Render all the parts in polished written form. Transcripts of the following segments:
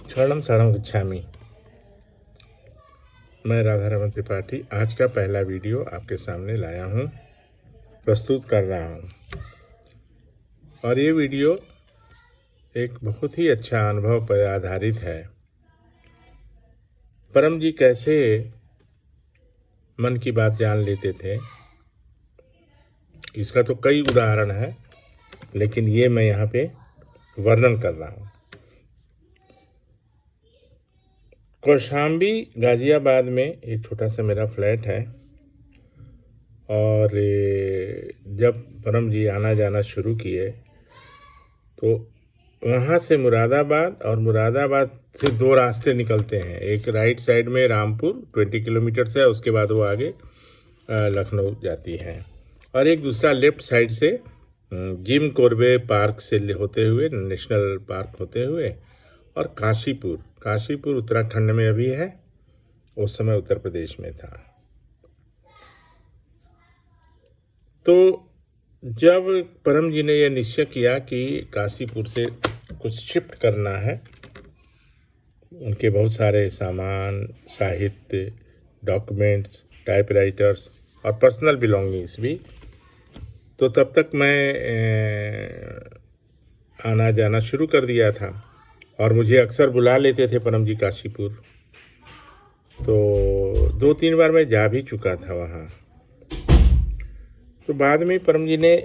शरणम शरणम गच्छामि। मैं राधा रमन त्रिपाठी आज का पहला वीडियो आपके सामने लाया हूँ, प्रस्तुत कर रहा हूँ। और ये वीडियो एक बहुत ही अच्छा अनुभव पर आधारित है। परम जी कैसे मन की बात जान लेते थे, इसका तो कई उदाहरण है, लेकिन ये मैं यहाँ पे वर्णन कर रहा हूँ। कौशाम्बी गाजियाबाद में एक छोटा सा मेरा फ्लैट है, और जब परम जी आना जाना शुरू किए तो वहाँ से मुरादाबाद, और मुरादाबाद से दो रास्ते निकलते हैं। एक राइट साइड में रामपुर 20 किलोमीटर से है, उसके बाद वो आगे लखनऊ जाती है, और एक दूसरा लेफ्ट साइड से जिम कोरबे पार्क से होते हुए, नेशनल पार्क होते हुए, और काशीपुर उत्तराखंड में अभी है, उस समय उत्तर प्रदेश में था। तो जब परम जी ने यह निश्चय किया कि काशीपुर से कुछ शिफ्ट करना है, उनके बहुत सारे सामान, साहित्य, डॉक्यूमेंट्स, टाइपराइटर्स और पर्सनल बिलोंगिंग्स भी, तो तब तक मैं आना जाना शुरू कर दिया था, और मुझे अक्सर बुला लेते थे परम जी काशीपुर। तो 2-3 बार मैं जा भी चुका था वहाँ। तो बाद में परम जी ने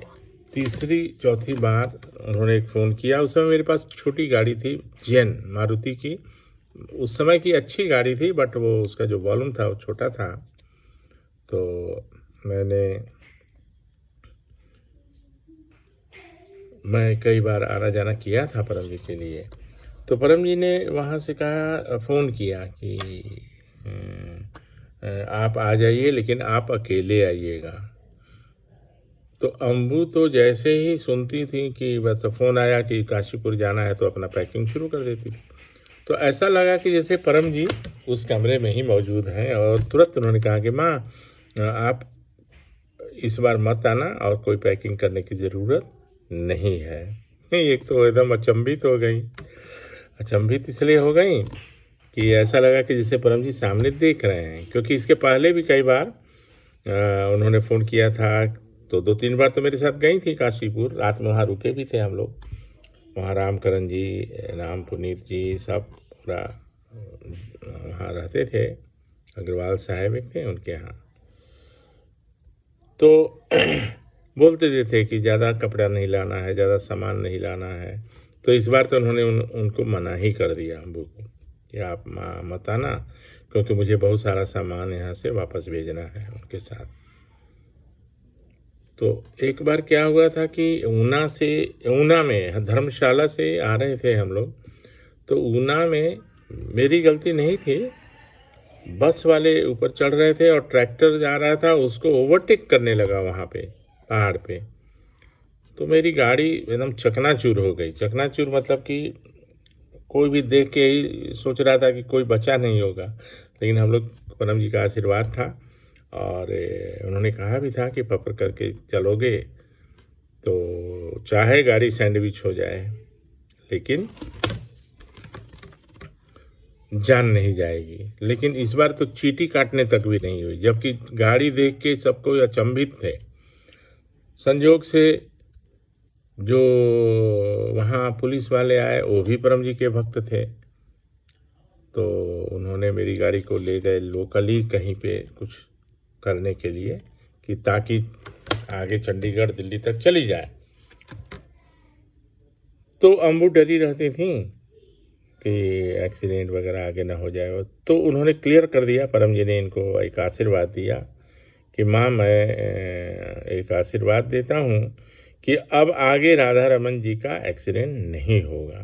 तीसरी चौथी बार उन्होंने एक फ़ोन किया। उस समय मेरे पास छोटी गाड़ी थी, जेन मारुति की, उस समय की अच्छी गाड़ी थी, बट वो उसका जो वॉल्यूम था वो छोटा था। तो मैं कई बार आना जाना किया था परम जी के लिए। तो परम जी ने वहाँ से कहा, फ़ोन किया कि आप आ जाइए, लेकिन आप अकेले आइएगा। तो अम्बू तो जैसे ही सुनती थी कि बस फ़ोन आया कि काशीपुर जाना है, तो अपना पैकिंग शुरू कर देती थी। तो ऐसा लगा कि जैसे परम जी उस कमरे में ही मौजूद हैं, और तुरंत उन्होंने कहा कि माँ, आप इस बार मत आना, और कोई पैकिंग करने की ज़रूरत नहीं है। एक तो एकदम अचंभित हो गई। अचंभित इसलिए हो गई कि ऐसा लगा कि जैसे परम जी सामने देख रहे हैं, क्योंकि इसके पहले भी कई बार उन्होंने फ़ोन किया था। तो 2-3 बार तो मेरे साथ गई थी काशीपुर, रात में वहाँ रुके भी थे हम लोग। वहाँ रामकरण जी, राम पुनीत जी सब पूरा वहाँ रहते थे। अग्रवाल साहब एक थे, उनके यहाँ। तो बोलते थे कि ज़्यादा कपड़ा नहीं लाना है, ज़्यादा सामान नहीं लाना है। तो इस बार तो उन्होंने उनको मना ही कर दिया अम्बू को कि आप मत आना, क्योंकि मुझे बहुत सारा सामान यहाँ से वापस भेजना है उनके साथ। तो एक बार क्या हुआ था कि ऊना में धर्मशाला से आ रहे थे हम लोग। तो ऊना में मेरी गलती नहीं थी, बस वाले ऊपर चढ़ रहे थे और ट्रैक्टर जा रहा था, उसको ओवरटेक करने लगा वहाँ पे पहाड़ पे। तो मेरी गाड़ी एकदम चकनाचूर हो गई। चकनाचूर मतलब कि कोई भी देख के ही सोच रहा था कि कोई बचा नहीं होगा, लेकिन हम लोग, परम जी का आशीर्वाद था, और उन्होंने कहा भी था कि पकड़ करके चलोगे तो चाहे गाड़ी सैंडविच हो जाए, लेकिन जान नहीं जाएगी। लेकिन इस बार तो चींटी काटने तक भी नहीं हुई, जबकि गाड़ी देख के सबको अचंभित थे। संयोग से जो वहाँ पुलिस वाले आए, वो भी परम जी के भक्त थे। तो उन्होंने मेरी गाड़ी को ले गए लोकल ही कहीं पे कुछ करने के लिए, कि ताकि आगे चंडीगढ़ दिल्ली तक चली जाए। तो अम्बू डरी रहती थी कि एक्सीडेंट वगैरह आगे ना हो जाए। तो उन्होंने क्लियर कर दिया, परम जी ने इनको एक आशीर्वाद दिया कि माँ, मैं एक आशीर्वाद देता हूँ कि अब आगे राधा रमन जी का एक्सीडेंट नहीं होगा।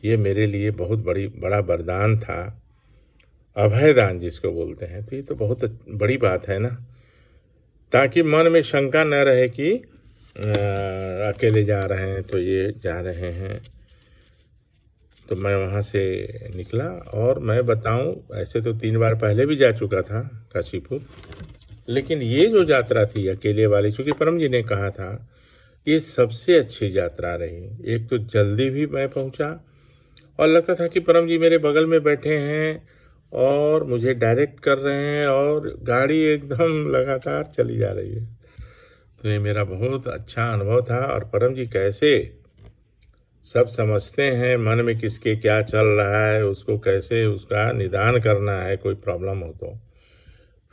ये मेरे लिए बहुत बड़ा वरदान था, अभयदान जिसको बोलते हैं। तो ये तो बहुत बड़ी बात है ना, ताकि मन में शंका न रहे कि अकेले जा रहे हैं तो ये जा रहे हैं। तो मैं वहाँ से निकला, और मैं बताऊं, ऐसे तो 3 बार पहले भी जा चुका था काशीपुर, लेकिन ये जो यात्रा थी अकेले वाली, चूँकि परम जी ने कहा था, ये सबसे अच्छी यात्रा रही। एक तो जल्दी भी मैं पहुँचा, और लगता था कि परम जी मेरे बगल में बैठे हैं और मुझे डायरेक्ट कर रहे हैं और गाड़ी एकदम लगातार चली जा रही है। तो ये मेरा बहुत अच्छा अनुभव था। और परम जी कैसे सब समझते हैं, मन में किसके क्या चल रहा है, उसको कैसे उसका निदान करना है कोई प्रॉब्लम हो तो।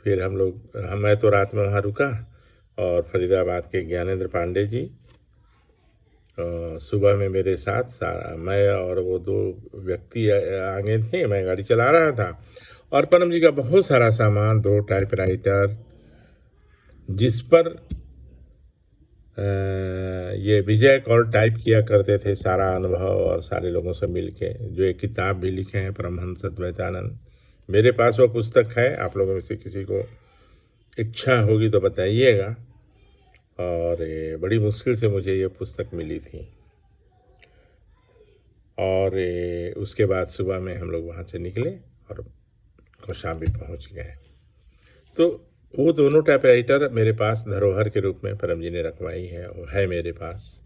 फिर मैं तो रात में वहाँ रुका और फरीदाबाद के ज्ञानेंद्र पांडे जी सुबह में मेरे साथ सारा, मैं और वो 2 व्यक्ति आगे थे, मैं गाड़ी चला रहा था और परम जी का बहुत सारा सामान, 2 टाइपराइटर जिस पर ये विजय कौर टाइप किया करते थे सारा अनुभव और सारे लोगों से मिलके, जो एक किताब भी लिखे हैं परमहंस अद्वैतानंद। मेरे पास वो पुस्तक है, आप लोगों में से किसी को इच्छा होगी तो बताइएगा। और ये बड़ी मुश्किल से मुझे ये पुस्तक मिली थी। और उसके बाद सुबह में हम लोग वहाँ से निकले और कौशाम्बी पहुँच गए। तो वो दोनों टाइपराइटर मेरे पास धरोहर के रूप में परम जी ने रखवाई है, वो है मेरे पास।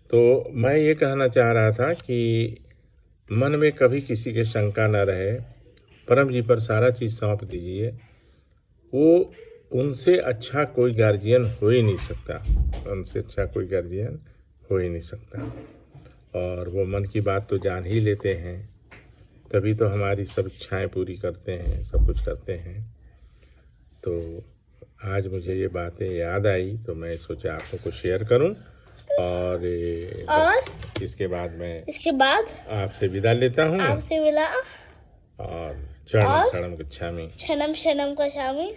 तो मैं ये कहना चाह रहा था कि मन में कभी किसी के शंका न रहे, परम जी पर सारा चीज़ सौंप दीजिए। वो उनसे अच्छा कोई गार्जियन हो ही नहीं सकता, उनसे अच्छा कोई गार्जियन हो ही नहीं सकता। और वो मन की बात तो जान ही लेते हैं, तभी तो हमारी सब इच्छाएं पूरी करते हैं, सब कुछ करते हैं। तो आज मुझे ये बातें याद आई तो मैं सोचा आप लोग को शेयर करूं। और इसके बाद आपसे विदा लेता हूं। और शरणम शरणम गच्छामि। शरणम शरणम गच्छामि।